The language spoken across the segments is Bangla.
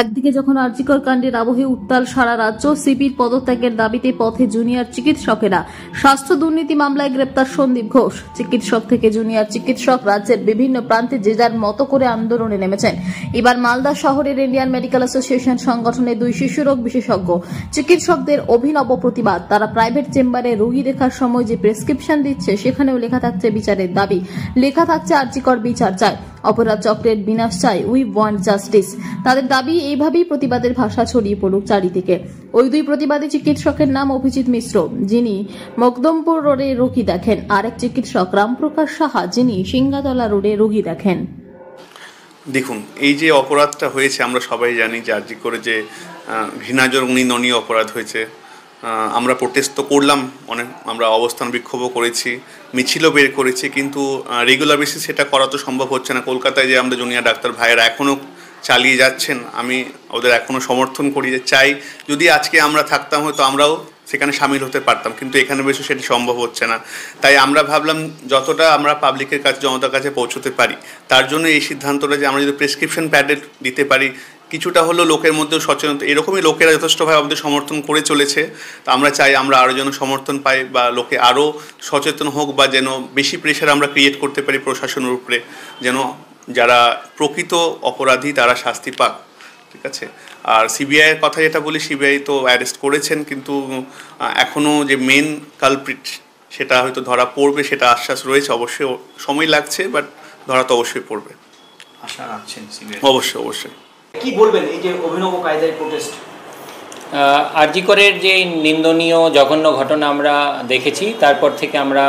একদিকে যখন আরজিকর কাণ্ডের আবহে উত্তাল সারা রাজ্য, সিপির পদত্যাগের দাবিতে পথে জুনিয়র চিকিৎসকেরা। স্বাস্থ্য দুর্নীতি মামলায় গ্রেপ্তার সন্দীপ ঘোষ। চিকিৎসক থেকে জুনিয়র চিকিৎসক রাজ্যের বিভিন্ন প্রান্তে যে যার মতো করে আন্দোলনে নেমেছেন। এবার মালদা শহরের ইন্ডিয়ান মেডিকেল অ্যাসোসিয়েশন সংগঠনের দুই শিশুরোগ বিশেষজ্ঞ চিকিৎসকদের অভিনব প্রতিবাদ। তারা প্রাইভেট চেম্বারে রোগী দেখার সময় যে প্রেসক্রিপশন দিচ্ছে সেখানেও লেখা থাকছে বিচারের দাবি, লেখা থাকছে আরজিকর বিচার চাই, অপরাধ চক্রের বিনাশ চাই, উই ওয়ান্ট জাস্টিস। তাদের দাবি এইভাবেই প্রতিবাদের ভাষা ছড়িয়ে পড়ুক চারিদিকে। ওই দুই প্রতিবাদী চিকিৎসকের নাম অভিজিৎ মিশ্র, যিনি মকদমপুর রোডে রোগী দেখেন, আরেক চিকিৎসক রামপ্রকাশ সাহা, যিনি সিংহাতলা রোডে রোগী দেখেন। দেখুন, এই যে অপরাধটা হয়েছে আমরা সবাই জানি যে আরজিকরে যে ঘৃণাজনক নিন্দনীয় অপরাধ হয়েছে। আমরা প্রোটেস্ট তো করলাম, অনেক আমরা অবস্থান বিক্ষোভও করেছি, মিছিলও বের করেছি, কিন্তু রেগুলার বেসিস সেটা করা তো সম্ভব হচ্ছে না। কলকাতায় যে আমরা জুনিয়র ডাক্তার ভাইয়েরা এখনও চালিয়ে যাচ্ছেন, আমি ওদের এখনও সমর্থন করি, যে চাই যদি আজকে আমরা থাকতাম হয়তো আমরাও সেখানে সামিল হতে পারতাম, কিন্তু এখানে বেশি সেটি সম্ভব হচ্ছে না। তাই আমরা ভাবলাম যতটা আমরা পাবলিকের কাছে, জনতার কাছে পৌঁছতে পারি, তার জন্য এই সিদ্ধান্তটা যে আমরা যদি প্রেসক্রিপশন প্যাডেড দিতে পারি, কিছুটা হলো লোকের মধ্যেও সচেতনতা, এরকমই লোকেরা যথেষ্টভাবে আমাদের সমর্থন করে চলেছে। তো আমরা চাই আমরা আরও যেন সমর্থন পাই বা লোকে আরও সচেতন হোক, বা যেন বেশি প্রেশার আমরা ক্রিয়েট করতে পারি প্রশাসনের উপরে, যেন যারা প্রকৃত অপরাধী তারা শাস্তি পাক। ঠিক আছে। আর সিবিআইয়ের কথা যেটা বলি, সিবিআই তো অ্যারেস্ট করেছেন, কিন্তু এখনও যে মেন কালপ্রিট সেটা হয়তো ধরা পড়বে, সেটা আশ্বাস রয়েছে। অবশ্যই সময় লাগছে, বাট ধরা তো অবশ্যই পড়বে। আশা রাখছেন সিবিআই? অবশ্যই অবশ্যই। কি বলবেন এই যে অভিনব কায়দায় প্রোটেস্ট? আরজিকরের যে নিন্দনীয় জঘন্য ঘটনা আমরা দেখেছি, তারপর থেকে আমরা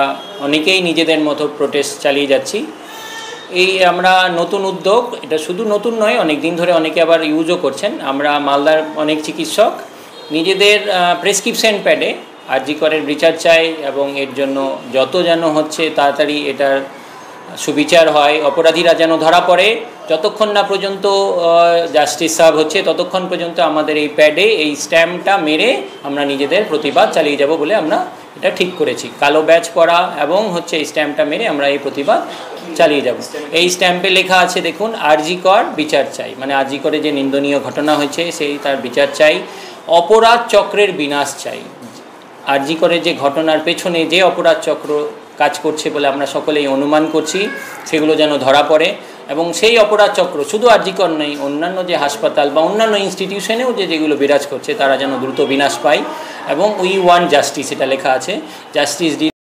অনেকেই নিজেদের মতো প্রোটেস্ট চালিয়ে যাচ্ছি। এই আমরা নতুন উদ্যোগ, এটা শুধু নতুন নয়, অনেক দিন ধরে অনেকে আবার ইউজও করছেন। আমরা মালদার অনেক চিকিৎসক নিজেদের প্রেসক্রিপশন প্যাডে আরজিকরের বিচার চাই, এবং এর জন্য যত যেন হচ্ছে তাড়াতাড়ি এটার সুবিচার হয়, অপরাধীরা যেন ধরা পড়ে। যতক্ষণ না পর্যন্ত জাস্টিস সার্ভ হচ্ছে ততক্ষণ পর্যন্ত আমাদের এই প্যাডে এই স্ট্যাম্পটা মেরে আমরা নিজেদের প্রতিবাদ চালিয়ে যাব বলে আমরা এটা ঠিক করেছি। কালো ব্যাচ পরা এবং হচ্ছে এই স্ট্যাম্পটা মেরে আমরা এই প্রতিবাদ চালিয়ে যাব। এই স্ট্যাম্পে লেখা আছে দেখুন, আরজিকর বিচার চাই, মানে আরজিকরে যে নিন্দনীয় ঘটনা হয়েছে সেই তার বিচার চাই, অপরাধ চক্রের বিনাশ চাই। আরজিকরের যে ঘটনার পেছনে যে অপরাধ চক্র কাজ করছে বলে আমরা সকলেই অনুমান করছি, সেগুলো যেন ধরা পড়ে, এবং সেই অপরাধ চক্র শুধু আরজিকর নেই, অন্যান্য যে হাসপাতাল বা অন্যান্য ইনস্টিটিউশনেও যেগুলো বিরাজ করছে তারা যেন দ্রুত বিনাশ পায়। এবং উই ওয়ান্ট জাস্টিস, এটা লেখা আছে, জাস্টিস